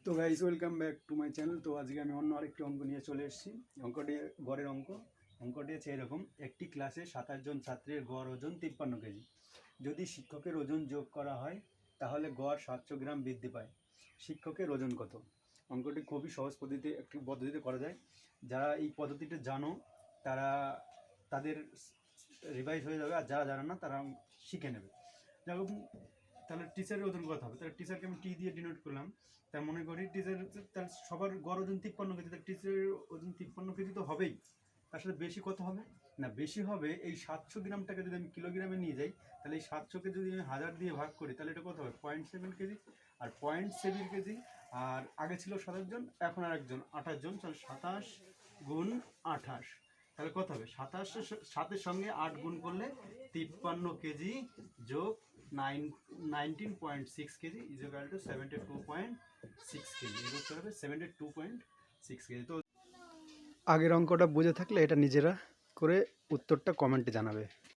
তো guys, welcome back to my channel. তো আজকে আমি অন্য আরেকটি অঙ্ক নিয়ে চলে এসেছি। অঙ্কটি গড়ের অঙ্কটি হচ্ছে এরকম: একটি ক্লাসে 27 জন ছাত্রের গড় ওজন 53 কেজি। যদি শিক্ষকের ওজন যোগ করা হয় তাহলে গড় 700 গ্রাম বৃদ্ধি পায়। শিক্ষকের ওজন কত? অঙ্কটি খুবই সহজ পদ্ধতিতে করা যায়। যারা এই পদ্ধতিটা জানো তারা তাদের রিভাইজ হয়ে যাবে, আর যারা জানে না তারা শিখে নেবে। যেমন তাহলে টিচারের ওজন কত হবে? তাহলে টিচারকে আমি টি দিয়ে ডিনোট করলাম। তা মনে করি টিচার, তার সবার গড় ওজন 53 কেজি, তার টিচারের ওজন 53 কেজি তো হবেই। তার সাথে বেশি কত হবে? না, বেশি হবে এই 700 গ্রামটাকে যদি আমি কিলোগ্রামে নিয়ে যাই, তাহলে এই 700কে যদি আমি 1000 দিয়ে ভাগ করি তাহলে এটা কত হবে? 0.7 কেজি। আর 0.7 কেজি, আর আগে ছিল 27 জন, এখন আর একজন 28 জন, তাহলে 27 গুণ 28, তাহলে কত হবে? 27-এর সঙ্গে 8 গুণ করলে 53 কেজি যোগ 19.6 KG is equal to 72.6 KG. এর উত্তর হবে 72.6 কেজি। তো আগের অঙ্কটা বুঝে থাকলে এটা নিজেরা করে উত্তরটা কমেন্টে জানাবে।